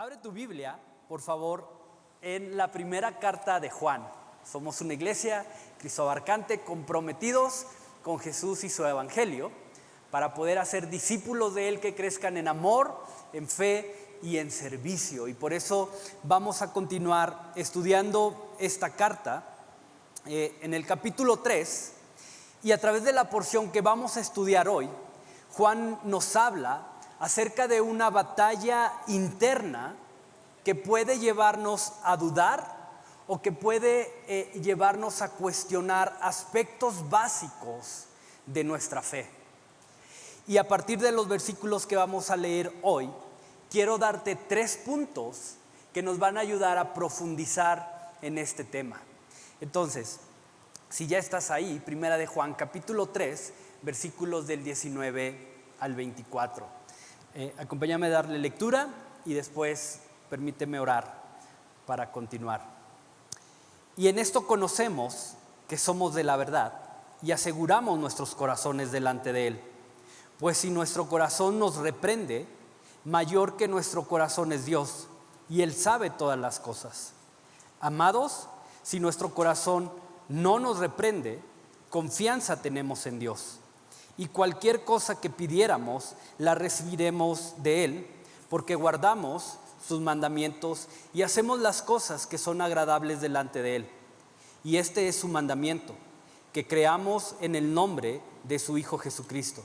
Abre tu Biblia, por favor, en la primera carta de Juan. Somos una iglesia cristoabarcante comprometidos con Jesús y su evangelio para poder hacer discípulos de Él que crezcan en amor, en fe y en servicio. Y por eso vamos a continuar estudiando esta carta en el capítulo 3. Y a través de la porción que vamos a estudiar hoy, Juan nos habla acerca de una batalla interna que puede llevarnos a dudar o que puede llevarnos a cuestionar aspectos básicos de nuestra fe. Y a partir de los versículos que vamos a leer hoy, quiero darte 3 puntos que nos van a ayudar a profundizar en este tema. Entonces, si ya estás ahí, primera de Juan, capítulo 3, versículos del 19 al 24. Acompáñame a darle lectura y después permíteme orar para continuar. Y en esto conocemos que somos de la verdad y aseguramos nuestros corazones delante de Él. Pues si nuestro corazón nos reprende, mayor que nuestro corazón es Dios, y Él sabe todas las cosas. Amados, si nuestro corazón no nos reprende, confianza tenemos en Dios. Y cualquier cosa que pidiéramos, la recibiremos de Él, porque guardamos sus mandamientos y hacemos las cosas que son agradables delante de Él. Y este es su mandamiento, que creamos en el nombre de su Hijo Jesucristo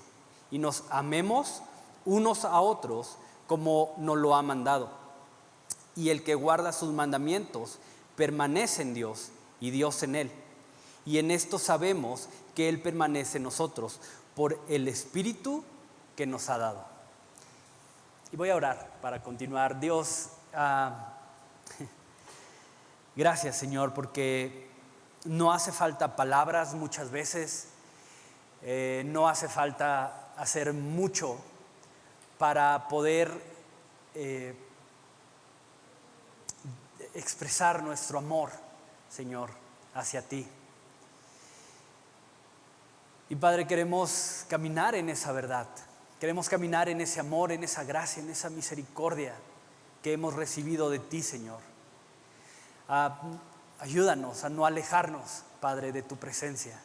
y nos amemos unos a otros como nos lo ha mandado. Y el que guarda sus mandamientos permanece en Dios y Dios en Él. Y en esto sabemos que Él permanece en nosotros por el Espíritu que nos ha dado. Y voy a orar para continuar. Dios, gracias, Señor, porque no hace falta palabras muchas veces, no hace falta hacer mucho para poder expresar nuestro amor, Señor, hacia ti. Y Padre, queremos caminar en esa verdad, queremos caminar en ese amor, en esa gracia, en esa misericordia que hemos recibido de ti, Señor. Ayúdanos a no alejarnos, Padre, de tu presencia.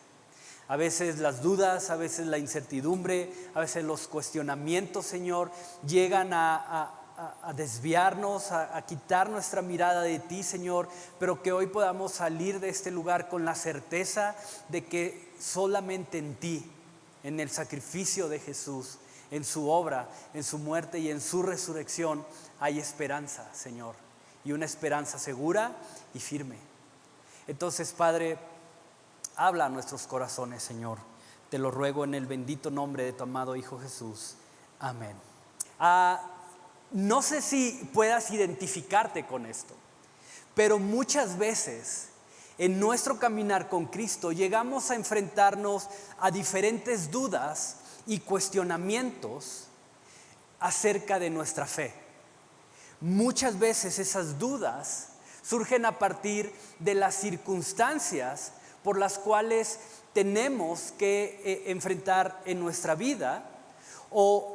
A veces las dudas, a veces la incertidumbre, a veces los cuestionamientos, Señor, llegan a desviarnos, a quitar nuestra mirada de ti, Señor, pero que hoy podamos salir de este lugar con la certeza de que solamente en ti, en el sacrificio de Jesús, en su obra, en su muerte y en su resurrección, hay esperanza, Señor, y una esperanza segura y firme. Entonces, Padre, habla a nuestros corazones, Señor. Te lo ruego en el bendito nombre de tu amado Hijo Jesús. Amén. No sé si puedas identificarte con esto, pero muchas veces en nuestro caminar con Cristo llegamos a enfrentarnos a diferentes dudas y cuestionamientos acerca de nuestra fe. Muchas veces esas dudas surgen a partir de las circunstancias por las cuales tenemos que enfrentar en nuestra vida, o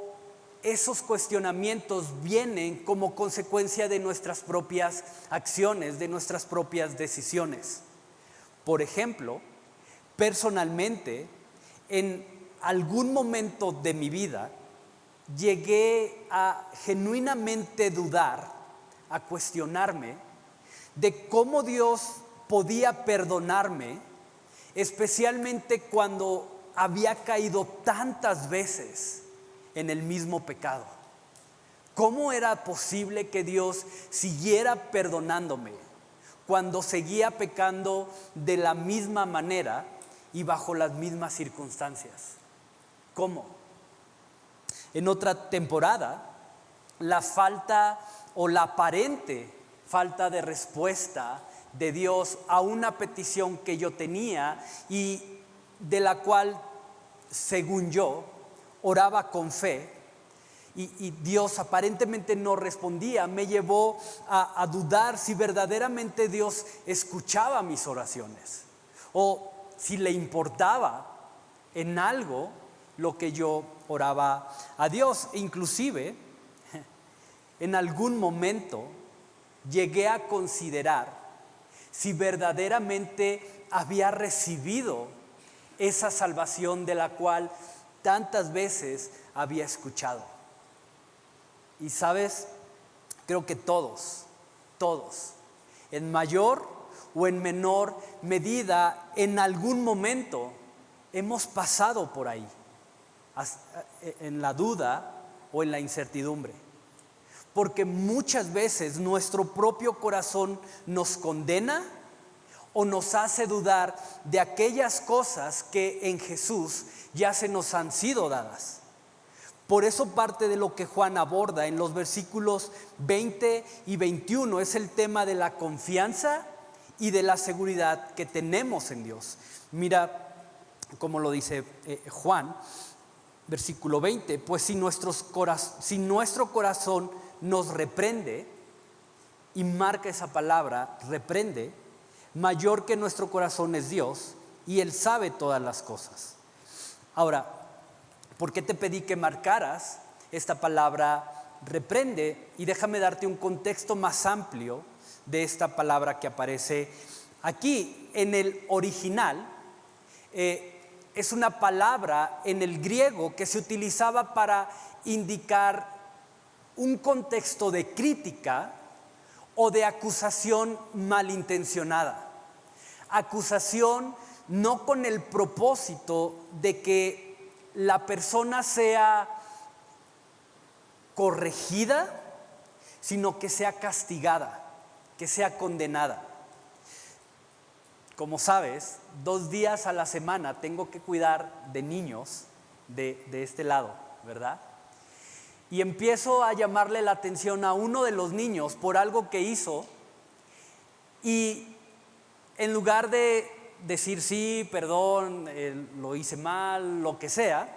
esos cuestionamientos vienen como consecuencia de nuestras propias acciones, de nuestras propias decisiones. Por ejemplo, personalmente, en algún momento de mi vida, llegué a genuinamente dudar, a cuestionarme de cómo Dios podía perdonarme, especialmente cuando había caído tantas veces en el mismo pecado. ¿Cómo era posible que Dios siguiera perdonándome cuando seguía pecando de la misma manera y bajo las mismas circunstancias? ¿Cómo? En otra temporada, la falta o la aparente falta de respuesta de Dios a una petición que yo tenía y de la cual, según yo, oraba con fe, y Dios aparentemente no respondía, me llevó a dudar si verdaderamente Dios escuchaba mis oraciones o si le importaba en algo lo que yo oraba a Dios. Inclusive en algún momento llegué a considerar si verdaderamente había recibido esa salvación de la cual tantas veces había escuchado. Y sabes, creo que todos, en mayor o en menor medida, en algún momento hemos pasado por ahí, en la duda o en la incertidumbre. Porque muchas veces nuestro propio corazón nos condena o nos hace dudar de aquellas cosas que en Jesús ya se nos han sido dadas. Por eso parte de lo que Juan aborda en los versículos 20 y 21 es el tema de la confianza y de la seguridad que tenemos en Dios. Mira cómo lo dice Juan, versículo 20, pues si nuestro corazón nos reprende, y marca esa palabra, reprende, mayor que nuestro corazón es Dios y Él sabe todas las cosas. Ahora, ¿por qué te pedí que marcaras esta palabra reprende? Y déjame darte un contexto más amplio de esta palabra que aparece aquí. En el original es una palabra en el griego que se utilizaba para indicar un contexto de crítica o de acusación malintencionada. Acusación no con el propósito de que la persona sea corregida, sino que sea castigada, que sea condenada. Como sabes, 2 días a la semana tengo que cuidar de niños de este lado, ¿verdad? Y empiezo a llamarle la atención a uno de los niños por algo que hizo, y en lugar de decir sí, perdón, lo hice mal, lo que sea,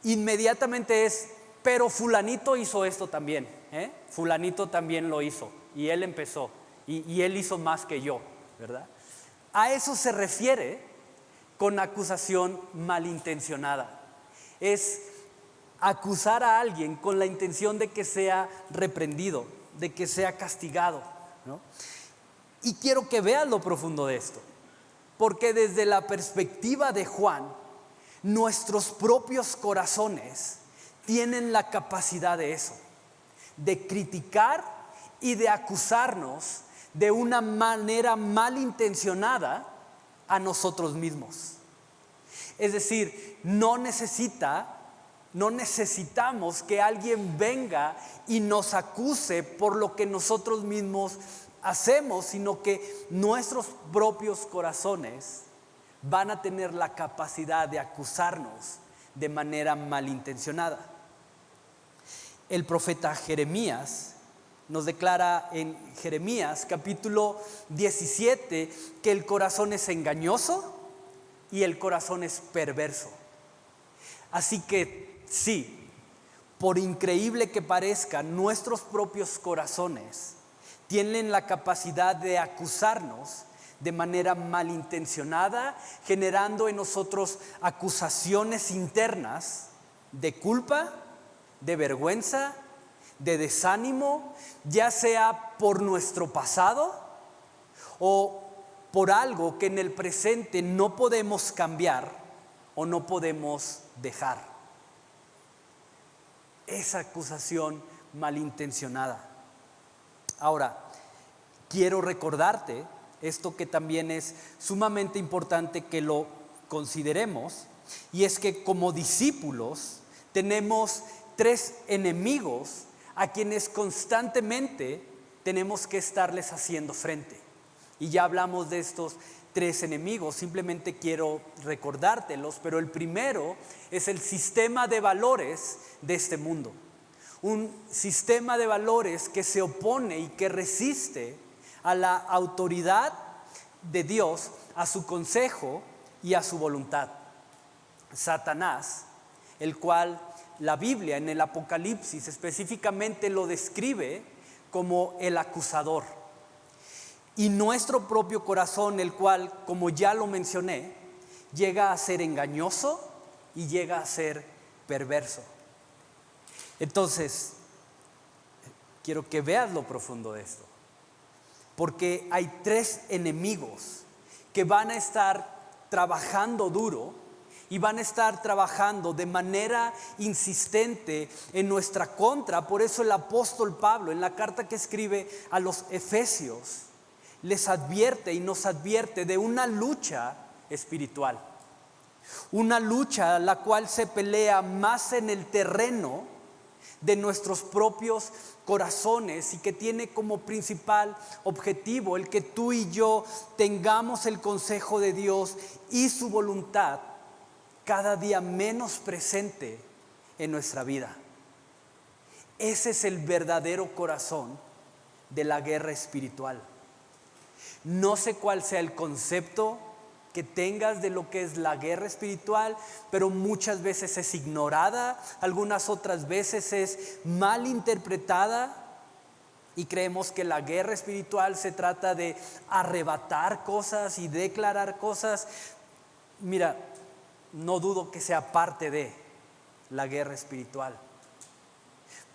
inmediatamente es, pero fulanito hizo esto también, fulanito también lo hizo, y él empezó, y él hizo más que yo, ¿verdad? A eso se refiere con acusación malintencionada. Es acusar a alguien con la intención de que sea reprendido, de que sea castigado, ¿no? Y quiero que veas lo profundo de esto, porque desde la perspectiva de Juan, nuestros propios corazones tienen la capacidad de eso, de criticar y de acusarnos de una manera malintencionada a nosotros mismos. Es decir, no necesitamos que alguien venga y nos acuse por lo que nosotros mismos hacemos, sino que nuestros propios corazones van a tener la capacidad de acusarnos de manera malintencionada. El profeta Jeremías nos declara en Jeremías capítulo 17 que el corazón es engañoso y el corazón es perverso. Así que sí, por increíble que parezca, nuestros propios corazones tienen la capacidad de acusarnos de manera malintencionada, generando en nosotros acusaciones internas de culpa, de vergüenza, de desánimo, ya sea por nuestro pasado o por algo que en el presente no podemos cambiar o no podemos dejar. Esa acusación malintencionada. Ahora, quiero recordarte esto que también es sumamente importante que lo consideremos, y es que como discípulos tenemos 3 enemigos a quienes constantemente tenemos que estarles haciendo frente. Y ya hablamos de estos 3 enemigos, simplemente quiero recordártelos, pero el primero es el sistema de valores de este mundo. Un sistema de valores que se opone y que resiste a la autoridad de Dios, a su consejo y a su voluntad. Satanás, el cual la Biblia en el Apocalipsis específicamente lo describe como el acusador. Y nuestro propio corazón, el cual, como ya lo mencioné, llega a ser engañoso y llega a ser perverso. Entonces, quiero que veas lo profundo de esto. Porque hay 3 enemigos que van a estar trabajando duro y van a estar trabajando de manera insistente en nuestra contra. Por eso el apóstol Pablo, en la carta que escribe a los Efesios, les advierte y nos advierte de una lucha espiritual. Una lucha la cual se pelea más en el terreno de nuestros propios corazones y que tiene como principal objetivo el que tú y yo tengamos el consejo de Dios y su voluntad cada día menos presente en nuestra vida. Ese es el verdadero corazón de la guerra espiritual. No sé cuál sea el concepto que tengas de lo que es la guerra espiritual, pero muchas veces es ignorada, algunas otras veces es mal interpretada y creemos que la guerra espiritual se trata de arrebatar cosas y declarar cosas. Mira, no dudo que sea parte de la guerra espiritual,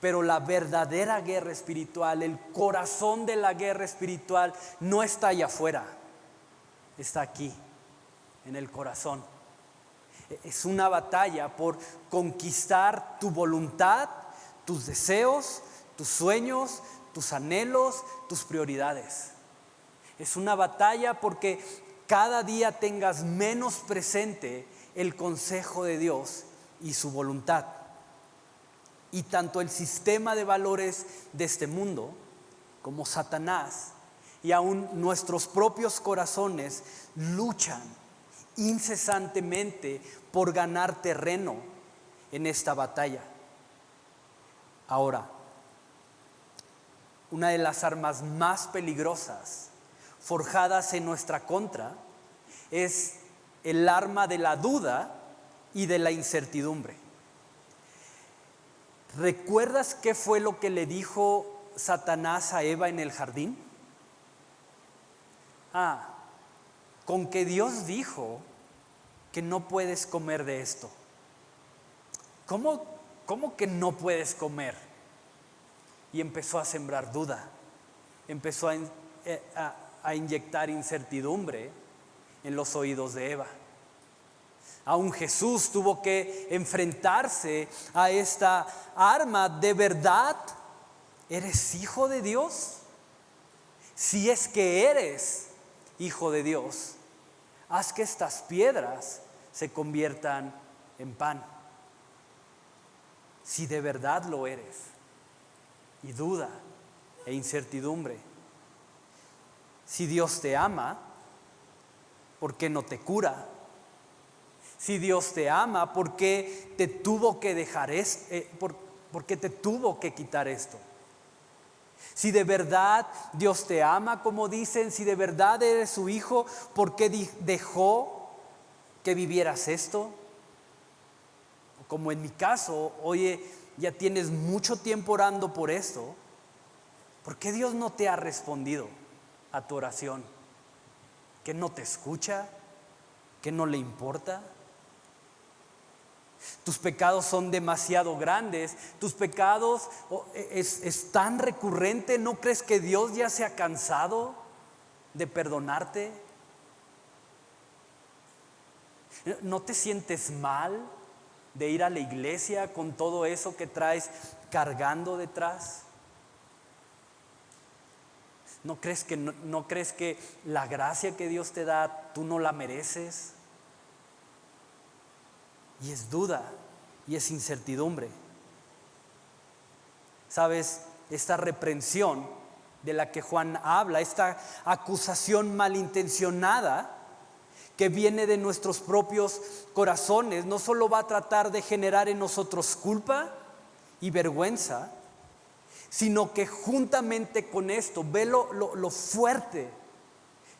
pero la verdadera guerra espiritual, el corazón de la guerra espiritual no está allá afuera, está aquí, en el corazón. Es una batalla por conquistar tu voluntad, tus deseos, tus sueños, tus anhelos, tus prioridades. Es una batalla porque cada día tengas menos presente el consejo de Dios y su voluntad. Y tanto el sistema de valores de este mundo como Satanás y aún nuestros propios corazones luchan incesantemente por ganar terreno en esta batalla. Ahora, una de las armas más peligrosas forjadas en nuestra contra es el arma de la duda y de la incertidumbre. ¿Recuerdas qué fue lo que le dijo Satanás a Eva en el jardín? Con que Dios dijo que no puedes comer de esto. ¿Cómo que no puedes comer? Y empezó a sembrar duda, empezó a inyectar incertidumbre en los oídos de Eva. Aún Jesús tuvo que enfrentarse a esta arma. ¿De verdad eres hijo de Dios? Si es que eres hijo de Dios, haz que estas piedras se conviertan en pan. Si de verdad lo eres. Y duda e incertidumbre. Si Dios te ama, ¿por qué no te cura? Si Dios te ama, ¿por qué te tuvo que dejar por qué te tuvo que quitar esto? Si de verdad Dios te ama, como dicen, si de verdad eres su hijo, ¿por qué dejó que vivieras esto? Como en mi caso, oye, ya tienes mucho tiempo orando por esto. ¿Por qué Dios no te ha respondido a tu oración? ¿Que no te escucha? ¿Que no le importa? Tus pecados son demasiado grandes, tus pecados es tan recurrente. ¿No crees que Dios ya se ha cansado de perdonarte? ¿No te sientes mal de ir a la iglesia con todo eso que traes cargando detrás? ¿No crees que la gracia que Dios te da tú no la mereces? Y es duda y es incertidumbre. ¿Sabes? Esta reprensión de la que Juan habla, esta acusación malintencionada que viene de nuestros propios corazones, no solo va a tratar de generar en nosotros culpa y vergüenza, sino que juntamente con esto, ve lo fuerte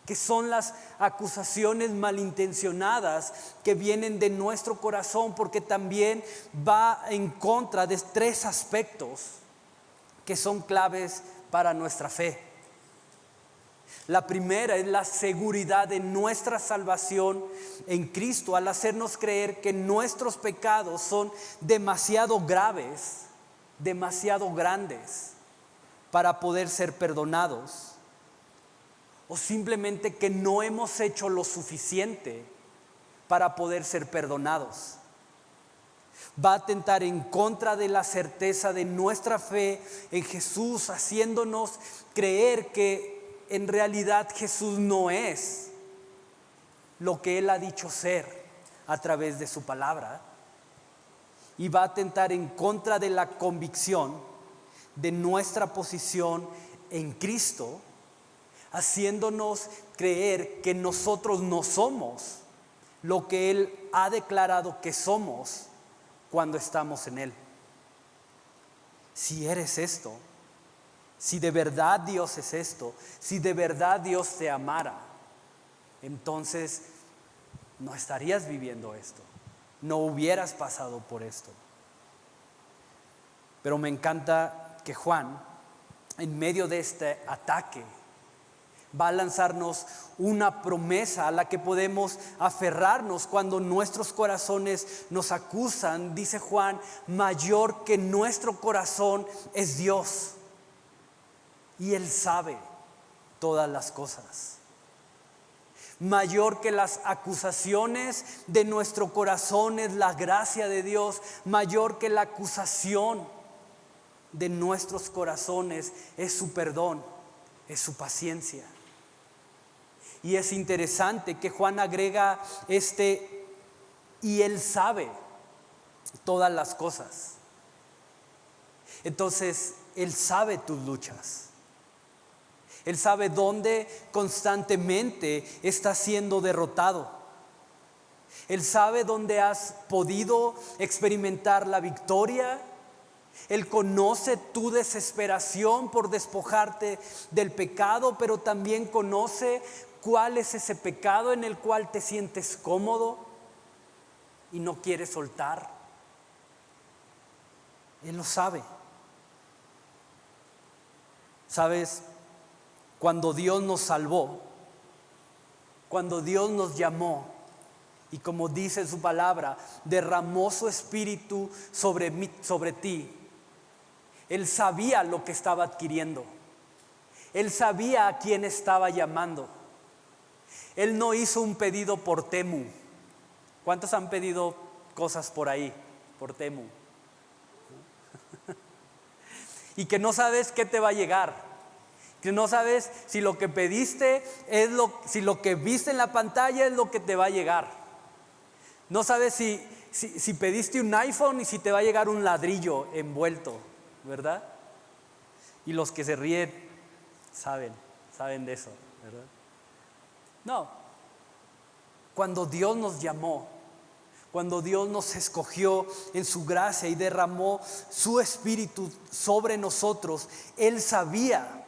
que son las acusaciones malintencionadas que vienen de nuestro corazón, porque también va en contra de 3 aspectos que son claves para nuestra fe. La primera es la seguridad de nuestra salvación en Cristo, al hacernos creer que nuestros pecados son demasiado graves, demasiado grandes para poder ser perdonados, o simplemente que no hemos hecho lo suficiente para poder ser perdonados. Va a atentar en contra de la certeza de nuestra fe en Jesús, haciéndonos creer que en realidad Jesús no es lo que Él ha dicho ser a través de su palabra. Y va a atentar en contra de la convicción de nuestra posición en Cristo, haciéndonos creer que nosotros no somos lo que Él ha declarado que somos cuando estamos en Él. Si eres esto, si de verdad Dios es esto, si de verdad Dios te amara, entonces no estarías viviendo esto, no hubieras pasado por esto. Pero me encanta que Juan, en medio de este ataque, va a lanzarnos una promesa a la que podemos aferrarnos cuando nuestros corazones nos acusan. Dice Juan, mayor que nuestro corazón es Dios, y Él sabe todas las cosas. Mayor que las acusaciones de nuestro corazón es la gracia de Dios. Mayor que la acusación de nuestros corazones es su perdón, es su paciencia. Y es interesante que Juan agrega y Él sabe todas las cosas. Entonces, Él sabe tus luchas. Él sabe dónde constantemente estás siendo derrotado. Él sabe dónde has podido experimentar la victoria. Él conoce tu desesperación por despojarte del pecado, pero también conoce cuál es ese pecado en el cual te sientes cómodo y no quieres soltar. Él lo sabe. ¿Sabes? Cuando Dios nos salvó, cuando Dios nos llamó, y como dice su palabra, derramó su espíritu sobre ti, Él sabía lo que estaba adquiriendo. Él sabía a quién estaba llamando. Él no hizo un pedido por Temu. ¿Cuántos han pedido cosas por ahí, por Temu? Y que no sabes qué te va a llegar. Que no sabes si lo que pediste si lo que viste en la pantalla es lo que te va a llegar. No sabes si pediste un iPhone y si te va a llegar un ladrillo envuelto, ¿verdad? Y los que se ríen saben de eso, ¿verdad? No. Cuando Dios nos llamó, cuando Dios nos escogió en su gracia y derramó su espíritu sobre nosotros, Él sabía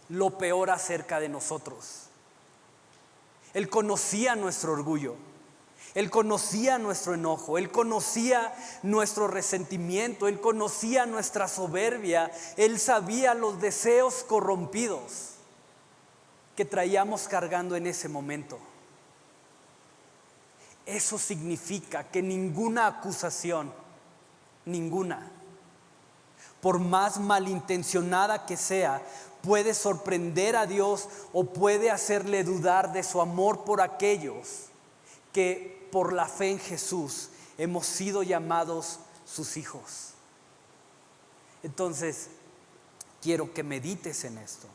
lo peor acerca de nosotros. Él conocía nuestro orgullo. Él conocía nuestro enojo. Él conocía nuestro resentimiento. Él conocía nuestra soberbia. Él sabía los deseos corrompidos que traíamos cargando en ese momento. Eso significa que ninguna acusación, ninguna, por más malintencionada que sea, puede sorprender a Dios o puede hacerle dudar de su amor por aquellos que por la fe en Jesús hemos sido llamados sus hijos. Entonces, quiero que medites en esto,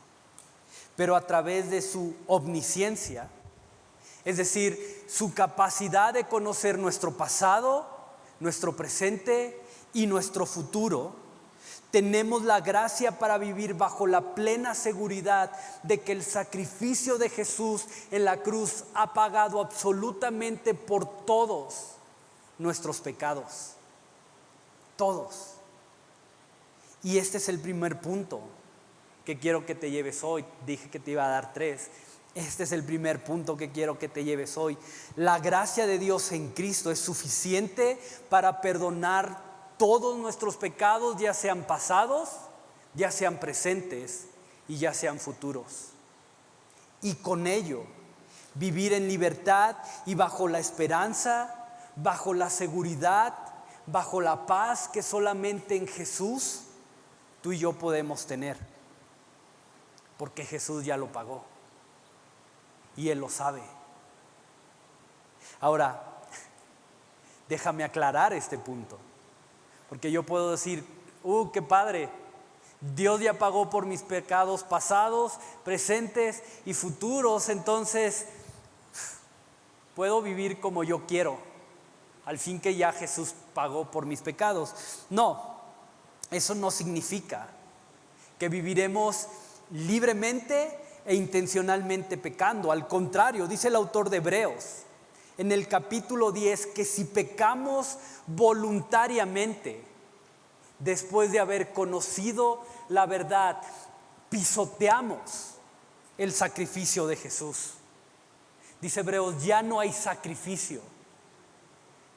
pero a través de su omnisciencia, es decir, su capacidad de conocer nuestro pasado, nuestro presente y nuestro futuro, tenemos la gracia para vivir bajo la plena seguridad de que el sacrificio de Jesús en la cruz ha pagado absolutamente por todos nuestros pecados. Todos. Y este es el primer punto que quiero que te lleves hoy. Dije que te iba a dar 3. Este es el primer punto que quiero que te lleves hoy. La gracia de Dios en Cristo es suficiente para perdonar todos nuestros pecados, ya sean pasados, ya sean presentes y ya sean futuros. Y con ello, vivir en libertad y bajo la esperanza, bajo la seguridad, bajo la paz que solamente en Jesús tú y yo podemos tener. porque Jesús ya lo pagó y Él lo sabe. Ahora, déjame aclarar este punto, porque yo puedo decir, qué padre, Dios ya pagó por mis pecados pasados, presentes y futuros, entonces puedo vivir como yo quiero, al fin que ya Jesús pagó por mis pecados. No, eso no significa que viviremos libremente e intencionalmente pecando. Al contrario, dice el autor de Hebreos en el capítulo 10 que si pecamos voluntariamente, después de haber conocido la verdad, pisoteamos el sacrificio de Jesús. Dice Hebreos, ya no hay sacrificio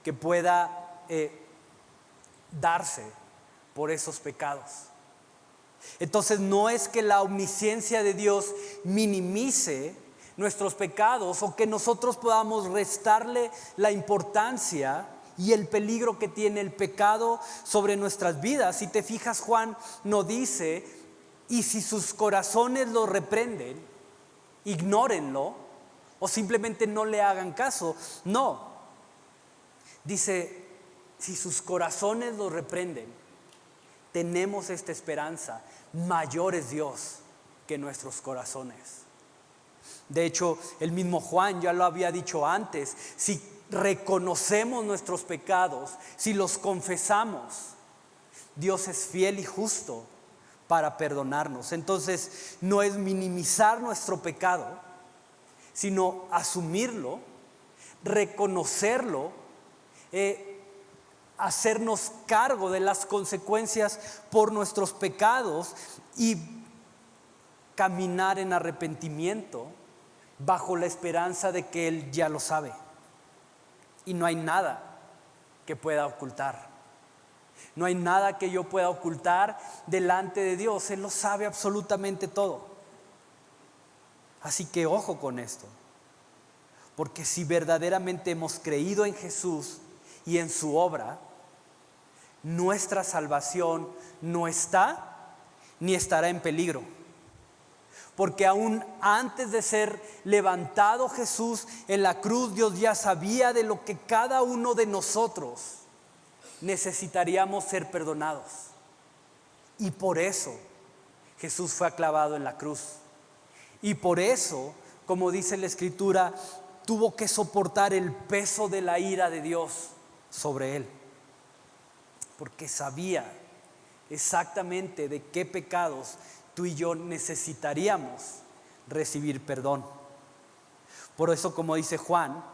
que pueda darse por esos pecados. Entonces no es que la omnisciencia de Dios minimice nuestros pecados o que nosotros podamos restarle la importancia y el peligro que tiene el pecado sobre nuestras vidas. Si te fijas, Juan no dice, y si sus corazones lo reprenden, ignórenlo o simplemente no le hagan caso. No, dice, si sus corazones lo reprenden, tenemos esta esperanza, mayor es Dios que nuestros corazones. De hecho, el mismo Juan ya lo había dicho antes, si reconocemos nuestros pecados, si los confesamos, Dios es fiel y justo para perdonarnos. Entonces, no es minimizar nuestro pecado, sino asumirlo, reconocerlo, hacernos cargo de las consecuencias por nuestros pecados y caminar en arrepentimiento bajo la esperanza de que Él ya lo sabe y no hay nada que pueda ocultar. No hay nada que yo pueda ocultar delante de Dios. Él lo sabe absolutamente todo. Así que ojo con esto, porque si verdaderamente hemos creído en Jesús y en su obra, nuestra salvación no está ni estará en peligro. Porque aún antes de ser levantado Jesús en la cruz, Dios ya sabía de lo que cada uno de nosotros necesitaríamos ser perdonados. Y por eso Jesús fue clavado en la cruz. Y por eso, como dice la Escritura, tuvo que soportar el peso de la ira de Dios sobre Él. Porque sabía exactamente de qué pecados tú y yo necesitaríamos recibir perdón. Por eso, como dice Juan,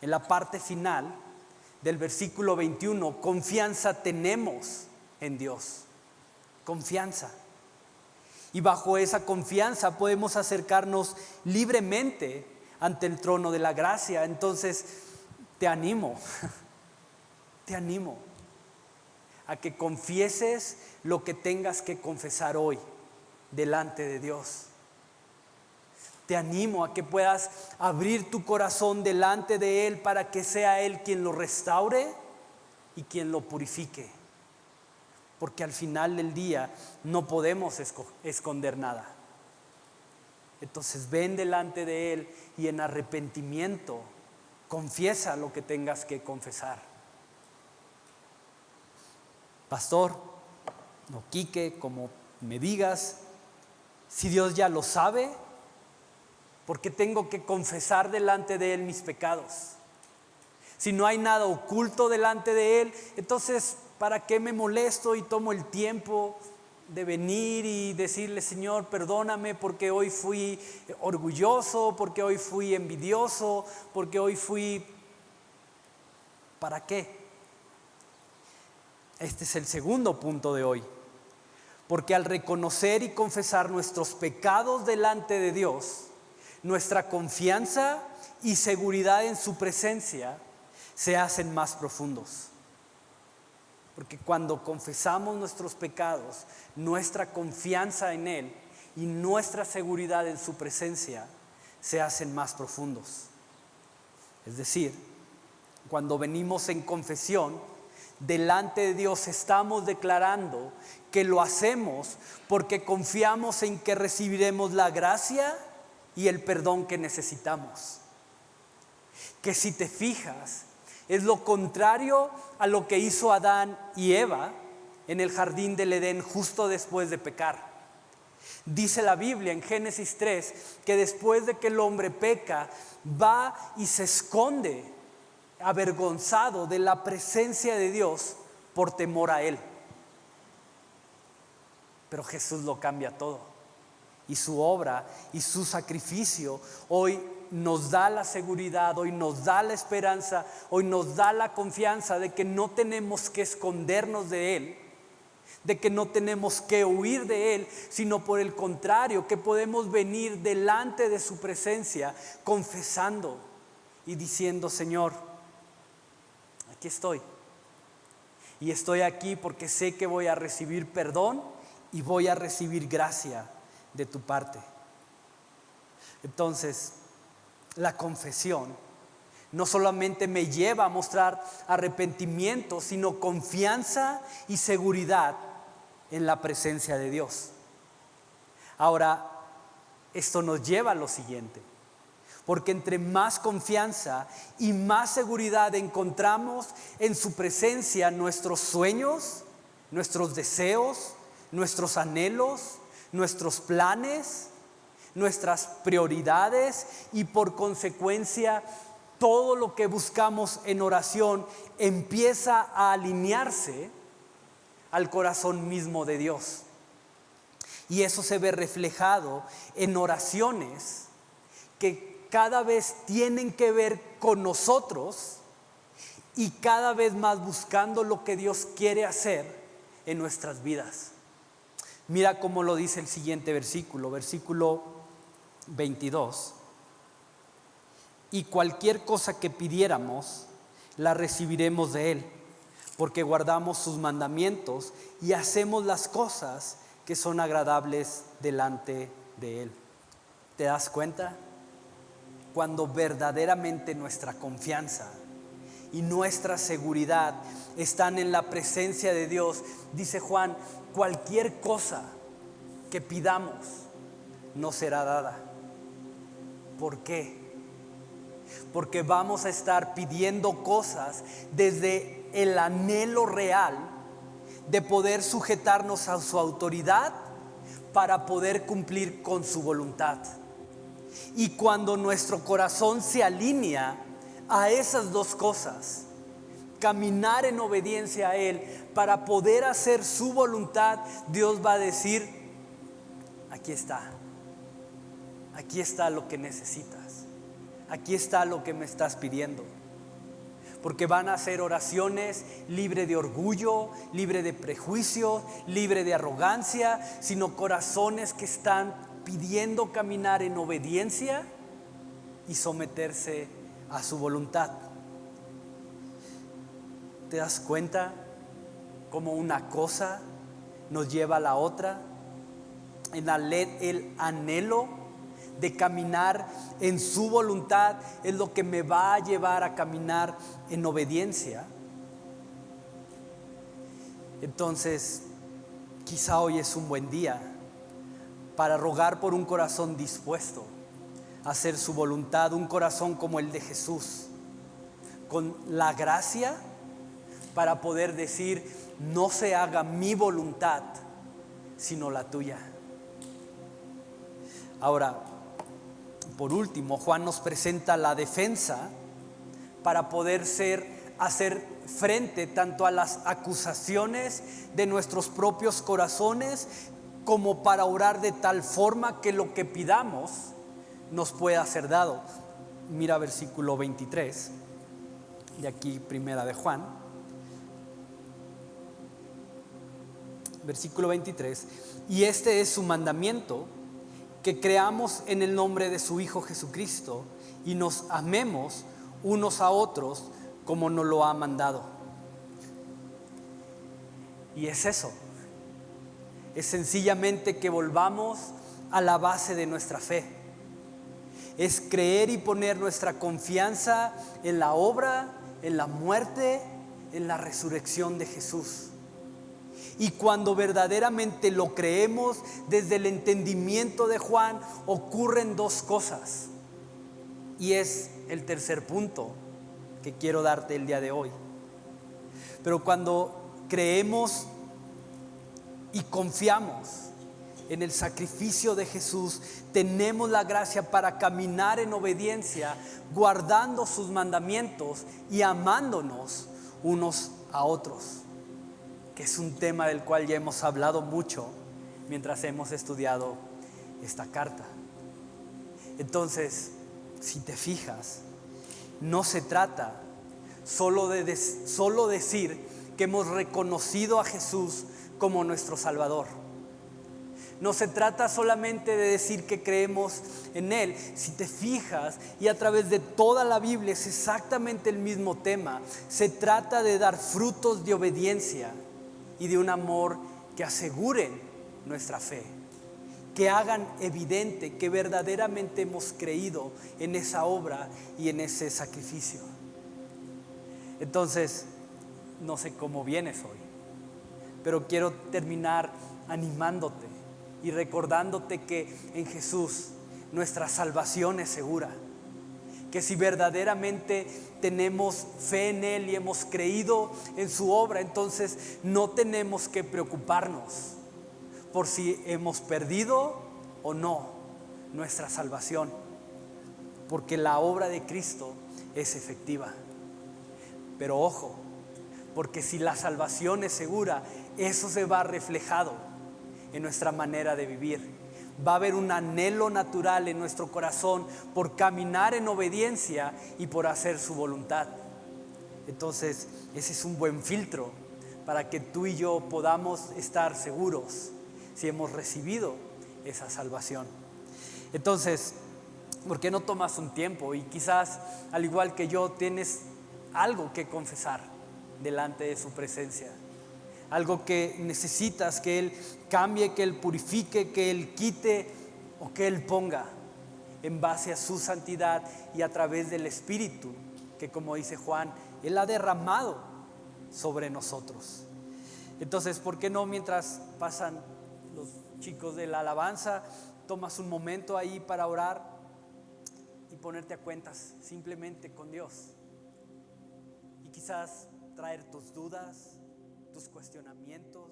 en la parte final del versículo 21, confianza tenemos en Dios. Confianza. Y bajo esa confianza podemos acercarnos libremente ante el trono de la gracia. Entonces, te animo a que confieses lo que tengas que confesar hoy delante de Dios. Te animo a que puedas abrir tu corazón delante de Él para que sea Él quien lo restaure y quien lo purifique. Porque al final del día no podemos esconder nada. Entonces ven delante de Él y en arrepentimiento confiesa lo que tengas que confesar. Pastor, o Quique, como me digas, si Dios ya lo sabe, ¿por qué tengo que confesar delante de Él mis pecados? Si no hay nada oculto delante de Él, entonces ¿para qué me molesto y tomo el tiempo de venir y decirle, Señor, perdóname porque hoy fui orgulloso, porque hoy fui envidioso, porque hoy fui... ¿Para qué? Este es el segundo punto de hoy. Porque al reconocer y confesar nuestros pecados delante de Dios, nuestra confianza y seguridad en su presencia se hacen más profundos. Porque cuando confesamos nuestros pecados, nuestra confianza en Él y nuestra seguridad en su presencia se hacen más profundos. Es decir, cuando venimos en confesión, delante de Dios estamos declarando que lo hacemos porque confiamos en que recibiremos la gracia y el perdón que necesitamos. Que si te fijas, es lo contrario a lo que hizo Adán y Eva en el jardín del Edén justo después de pecar. Dice la Biblia en Génesis 3 que después de que el hombre peca, va y se esconde avergonzado de la presencia de Dios por temor a Él. Pero Jesús lo cambia todo, y su obra y su sacrificio hoy nos da la seguridad, hoy nos da la esperanza, hoy nos da la confianza de que no tenemos que escondernos de Él, de que no tenemos que huir de Él, sino por el contrario, que podemos venir delante de su presencia confesando y diciendo: Señor, aquí estoy, y estoy aquí porque sé que voy a recibir perdón y voy a recibir gracia de tu parte. Entonces, la confesión no solamente me lleva a mostrar arrepentimiento, sino confianza y seguridad en la presencia de Dios. Ahora, esto nos lleva a lo siguiente, porque entre más confianza y más seguridad encontramos en su presencia, nuestros sueños, nuestros deseos, nuestros anhelos, nuestros planes, nuestras prioridades y por consecuencia todo lo que buscamos en oración empieza a alinearse al corazón mismo de Dios. Y eso se ve reflejado en oraciones que cada vez tienen que ver con nosotros y cada vez más buscando lo que Dios quiere hacer en nuestras vidas. Mira cómo lo dice el siguiente versículo 22. Y cualquier cosa que pidiéramos, la recibiremos de Él, porque guardamos sus mandamientos y hacemos las cosas que son agradables delante de Él. ¿Te das cuenta? Cuando verdaderamente nuestra confianza y nuestra seguridad están en la presencia de Dios, dice Juan, cualquier cosa que pidamos nos será dada. ¿Por qué? Porque vamos a estar pidiendo cosas desde el anhelo real de poder sujetarnos a su autoridad para poder cumplir con su voluntad. Y cuando nuestro corazón se alinea a esas dos cosas, caminar en obediencia a Él para poder hacer su voluntad, Dios va a decir: aquí está lo que necesitas, aquí está lo que me estás pidiendo. Porque van a ser oraciones libre de orgullo, libre de prejuicio, libre de arrogancia, sino corazones que están pidiendo caminar en obediencia y someterse a su voluntad. ¿Te das cuenta cómo una cosa nos lleva a la otra? El anhelo de caminar en su voluntad es lo que me va a llevar a caminar en obediencia. Entonces, quizá hoy es un buen día para rogar por un corazón dispuesto a hacer su voluntad, un corazón como el de Jesús, con la gracia para poder decir: no se haga mi voluntad, sino la tuya. Ahora, por último, Juan nos presenta la defensa para poder hacer frente tanto a las acusaciones de nuestros propios corazones, como para orar de tal forma que lo que pidamos nos pueda ser dado. Mira versículo 23, de aquí primera de Juan. Versículo 23. Y este es su mandamiento, que creamos en el nombre de su Hijo Jesucristo y nos amemos unos a otros como nos lo ha mandado. Y es eso. Es sencillamente que volvamos a la base de nuestra fe. Es creer y poner nuestra confianza en la obra, en la muerte, en la resurrección de Jesús. Y cuando verdaderamente lo creemos desde el entendimiento de Juan, ocurren dos cosas. Y es el tercer punto que quiero darte el día de hoy. Pero cuando creemos y confiamos en el sacrificio de Jesús, tenemos la gracia para caminar en obediencia, guardando sus mandamientos y amándonos unos a otros, que es un tema del cual ya hemos hablado mucho mientras hemos estudiado esta carta. Entonces, si te fijas, no se trata solo de decir que hemos reconocido a Jesús como nuestro Salvador. No se trata solamente de decir que creemos en Él. Si te fijas, y a través de toda la Biblia es exactamente el mismo tema. Se trata de dar frutos de obediencia y de un amor que aseguren nuestra fe, que hagan evidente que verdaderamente hemos creído en esa obra y en ese sacrificio. Entonces, no sé cómo vienes hoy, pero quiero terminar animándote y recordándote que en Jesús nuestra salvación es segura. Que si verdaderamente tenemos fe en Él y hemos creído en su obra, entonces no tenemos que preocuparnos por si hemos perdido o no nuestra salvación, porque la obra de Cristo es efectiva. Pero ojo, porque si la salvación es segura, eso se va reflejado en nuestra manera de vivir. Va a haber un anhelo natural en nuestro corazón por caminar en obediencia y por hacer su voluntad. Entonces, ese es un buen filtro para que tú y yo podamos estar seguros si hemos recibido esa salvación. Entonces, ¿por qué no tomas un tiempo? Y quizás, al igual que yo, tienes algo que confesar delante de su presencia. Algo que necesitas que Él cambie, que Él purifique, que Él quite o que Él ponga en base a su santidad y a través del Espíritu que, como dice Juan, Él ha derramado sobre nosotros. Entonces, ¿por qué no, mientras pasan los chicos de la alabanza, tomas un momento ahí para orar y ponerte a cuentas simplemente con Dios? Y quizás traer tus dudas, tus cuestionamientos,